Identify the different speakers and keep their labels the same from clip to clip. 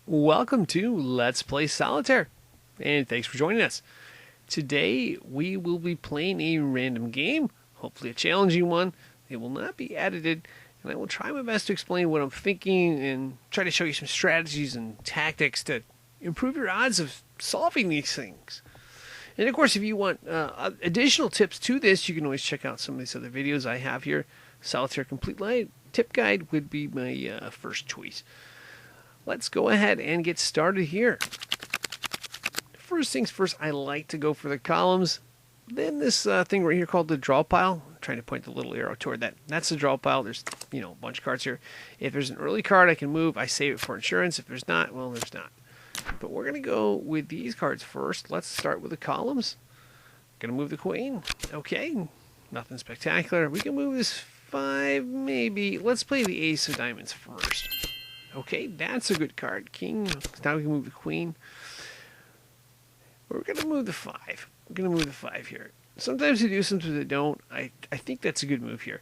Speaker 1: Welcome to Let's Play Solitaire, and thanks for joining us. Today we will be playing a random game, hopefully a challenging one. It will not be edited, and I will try my best to explain what I'm thinking and try to show you some strategies and tactics to improve your odds of solving these things. And of course, if you want additional tips to this, you can always check out some of these other videos I have here. Solitaire Complete Light Tip Guide would be my first choice. Let's go ahead and get started here. First things first, I like to go for the columns. Then this thing right here called the draw pile. I'm trying to point the little arrow toward that. That's the draw pile. There's, a bunch of cards here. If there's an early card I can move, I save it for insurance. If there's not, well, there's not. But we're going to go with these cards first. Let's start with the columns. Going to move the queen. Okay, nothing spectacular. We can move this 5, maybe. Let's play the ace of diamonds first. Okay, that's a good card. King. Now we can move the queen. We're going to move the 5. We're going to move the 5 here. Sometimes they do, sometimes they don't. I think that's a good move here.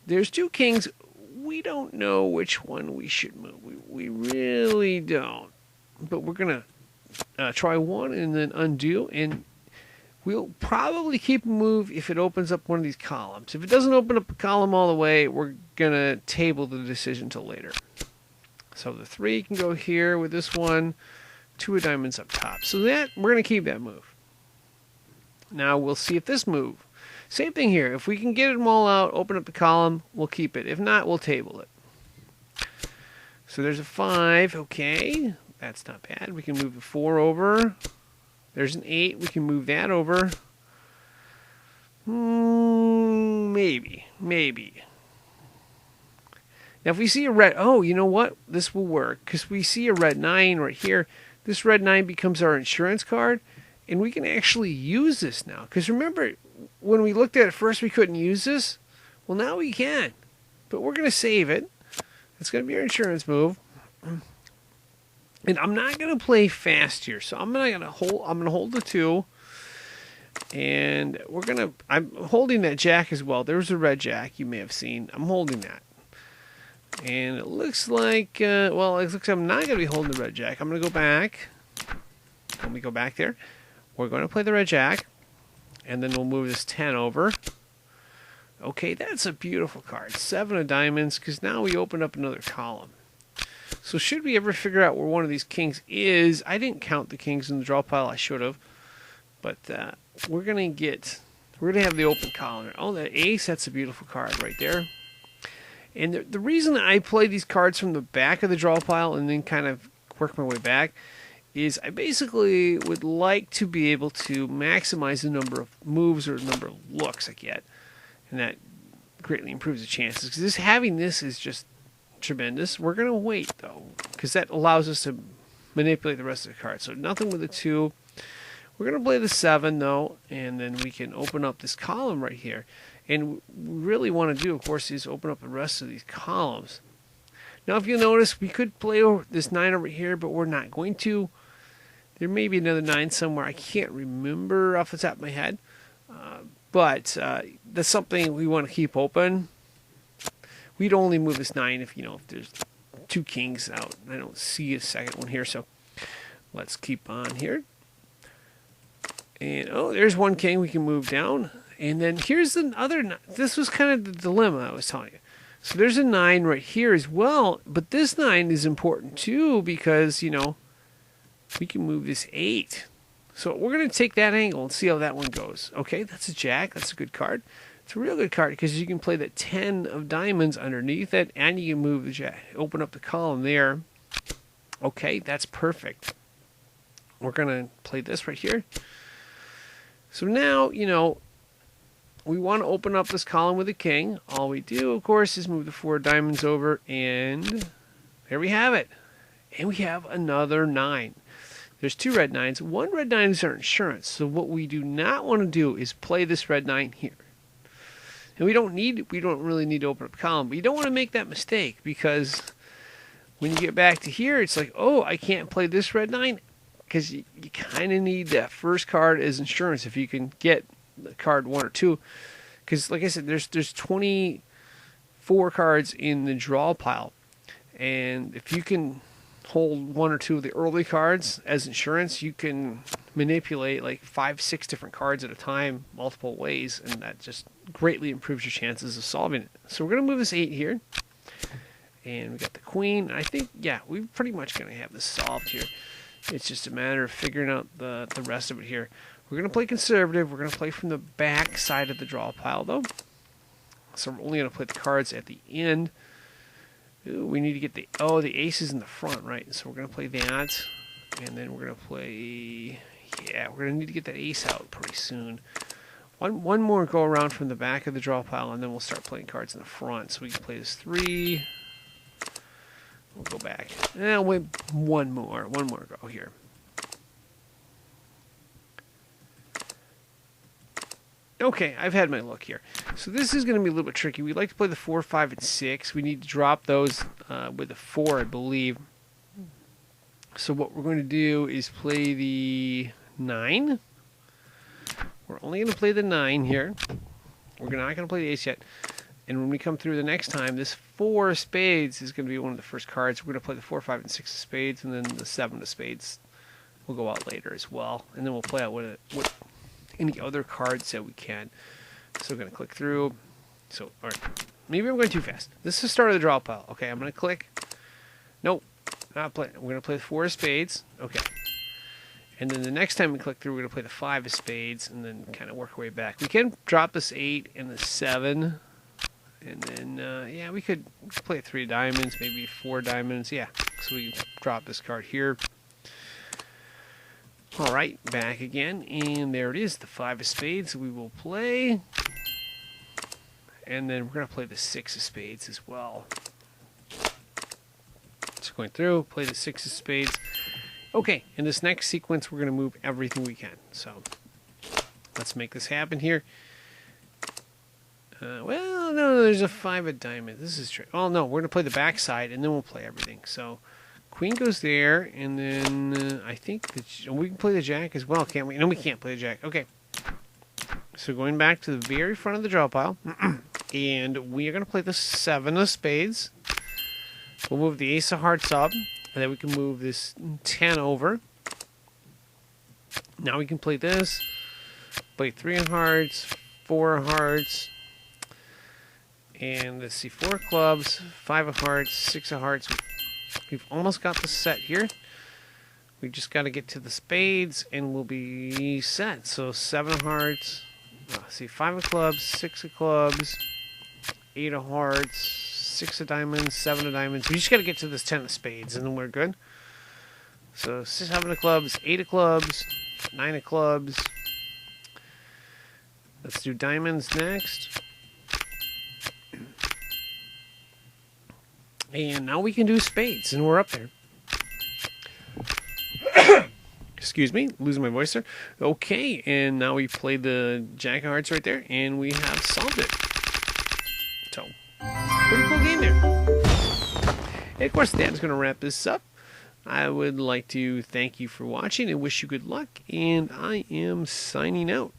Speaker 1: There's 2 kings. We don't know which one we should move. We really don't. But we're going to try one and then undo. And we'll probably keep a move if it opens up one of these columns. If it doesn't open up a column all the way, we're going to table the decision till later. So the 3 can go here with this one, 2 of diamonds up top. So that we're going to keep that move. Now we'll see if this move. Same thing here. If we can get them all out, open up the column, we'll keep it. If not, we'll table it. So there's a 5. Okay, that's not bad. We can move the 4 over. There's an 8. We can move that over. Maybe. Now, if we see a red, oh, you know what? This will work because we see a red 9 right here. This red 9 becomes our insurance card, and we can actually use this now. Because remember, when we looked at it first, we couldn't use this. Well, now we can, but we're going to save it. It's going to be our insurance move, and I'm not going to play fast here. So I'm going to hold the 2, and I'm holding that jack as well. There's a red jack you may have seen. I'm holding that. And it looks like, it looks like I'm not going to be holding the red jack. I'm going to go back. When we go back there, we're going to play the red jack. And then we'll move this 10 over. Okay, that's a beautiful card. 7 of diamonds, because now we open up another column. So should we ever figure out where one of these kings is, I didn't count the kings in the draw pile. I should have. But we're going to have the open column. Oh, that ace, that's a beautiful card right there. And the reason I play these cards from the back of the draw pile and then kind of work my way back is I basically would like to be able to maximize the number of moves or the number of looks I get. And that greatly improves the chances. Because having this is just tremendous. We're going to wait, though, because that allows us to manipulate the rest of the cards. So nothing with the 2. We're going to play the 7, though, and then we can open up this column right here. And what we really want to do, of course, is open up the rest of these columns. Now, if you'll notice, we could play this 9 over here, but we're not going to. There may be another 9 somewhere. I can't remember off the top of my head. But that's something we want to keep open. We'd only move this 9 if there's 2 kings out. I don't see a second one here, so let's keep on here. And, oh, there's 1 king we can move down. And then here's the other. This was kind of the dilemma I was telling you. So there's a 9 right here as well. But this 9 is important too because, we can move this 8. So we're going to take that angle and see how that one goes. Okay, that's a jack. That's a good card. It's a real good card because you can play that 10 of diamonds underneath it. And you can move the jack. Open up the column there. Okay, that's perfect. We're going to play this right here. So now, we want to open up this column with a king. All we do, of course, is move the 4 diamonds over, and there we have it. And we have another 9. There's 2 red 9s. 1 red 9 is our insurance. So what we do not want to do is play this red 9 here. And we don't really need to open up the column. But you don't want to make that mistake because when you get back to here, it's like, oh, I can't play this red 9 because you kind of need that first card as insurance if you can get the card 1 or 2, because like I said, there's 24 cards in the draw pile, and if you can hold one or two of the early cards as insurance, you can manipulate like 5-6 different cards at a time, multiple ways, and that just greatly improves your chances of solving it. So we're going to move this 8 here. And we got the queen. I think, yeah, we're pretty much going to have this solved here. It's just a matter of figuring out the rest of it here. We're going to play conservative. We're going to play from the back side of the draw pile, though. So we're only going to play the cards at the end. Ooh, we need to get the ace is in the front, right? So we're going to play that. And then we're going to play, yeah, we're going to need to get that ace out pretty soon. One more go around from the back of the draw pile, and then we'll start playing cards in the front. So we can play this 3. We'll go back. Now wait, one more go here. Okay, I've had my look here. So this is going to be a little bit tricky. We like to play the 4, 5, and 6. We need to drop those with the 4, I believe. So what we're going to do is play the 9. We're only going to play the 9 here. We're not going to play the ace yet. And when we come through the next time, this 4 of spades is going to be one of the first cards. We're going to play the 4, 5, and 6 of spades, and then the 7 of spades will go out later as well. And then we'll play out with any other cards that we can. So we're going to click through. So, all right. Maybe I'm going too fast. This is the start of the draw pile. Okay, I'm going to click. Nope. Not play. We're going to play the 4 of spades. Okay. And then the next time we click through, we're going to play the 5 of spades, and then kind of work our way back. We can drop this 8 and the 7. And then, yeah, we could play 3 diamonds, maybe 4 diamonds. Yeah, so we can drop this card here. All right, back again. And there it is, the 5 of spades we will play. And then we're going to play the 6 of spades as well. So going through, play the 6 of spades. Okay, in this next sequence, we're going to move everything we can. So let's make this happen here. Well, no, there's a 5 of diamonds. This is true. Oh, no, we're going to play the back side, and then we'll play everything. So queen goes there, and then I think we can play the jack as well, can't we? No, we can't play the jack. Okay. So going back to the very front of the draw pile, and we are going to play the 7 of spades. We'll move the ace of hearts up, and then we can move this 10 over. Now we can play this. Play 3 of hearts, 4 of hearts. And let's see, 4 of clubs, 5 of hearts, 6 of hearts. We've almost got the set here. We just got to get to the spades, and we'll be set. So 7 of hearts, see, 5 of clubs, 6 of clubs, 8 of hearts, 6 of diamonds, 7 of diamonds. We just got to get to this 10 of spades, and then we're good. So 7 of clubs, 8 of clubs, 9 of clubs. Let's do diamonds next. And now we can do spades, and we're up there. Excuse me, losing my voice there. Okay, and now we played the jack of hearts right there, and we have solved it. So, pretty cool game there. And of course, that's going to wrap this up. I would like to thank you for watching and wish you good luck, and I am signing out.